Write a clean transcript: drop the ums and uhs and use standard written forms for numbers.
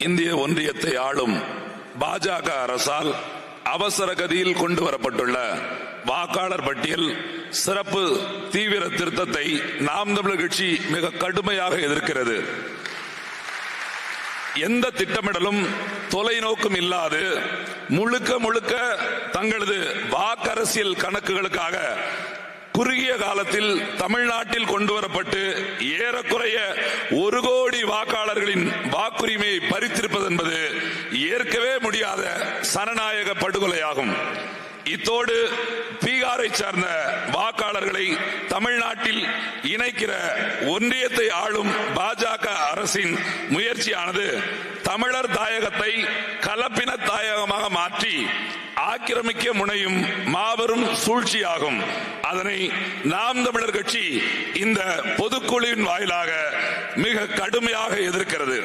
இந்திய ஒன்றியத்தை ஆளும் பாஜக அரசால் அவசர கதியில் கொண்டு வரப்பட்டுள்ள வாக்காளர் பட்டியல் சிறப்பு தீவிர திருத்தத்தை நாம் தமிழர் கட்சி மிக கடுமையாக எதிர்க்கிறது. எந்த திட்டமிடலும் தொலைநோக்கும் இல்லாது முழுக்க முழுக்க தங்களது வாக்கரசியல் கணக்குகளுக்காக குறுகிய காலத்தில் தமிழ்நாட்டில் கொண்டு வரப்பட்டு ஏறக்குறைய 1 கோடி வாக்காளர்களின் வாக்குரிமையை பறித்திருப்பது என்பது ஏற்கவே முடியாத சனநாயக படுகொலையாகும். இத்தோடு பீகாரை சார்ந்த வாக்காளர்களை தமிழ்நாட்டில் இணைக்கிற ஒன்றியத்தை ஆளும் பாஜக அரசின் முயற்சியானது தமிழர் தாயகத்தை கலப்பின தாயகமாக மாற்றி ஆக்கிரமிக்க முனையும் மாபெரும் சூழ்ச்சியாகும். அதனை நாம் தமிழர் கட்சி இந்த பொதுக்குழுவின் வாயிலாக மிக கடுமையாக எதிர்க்கிறது.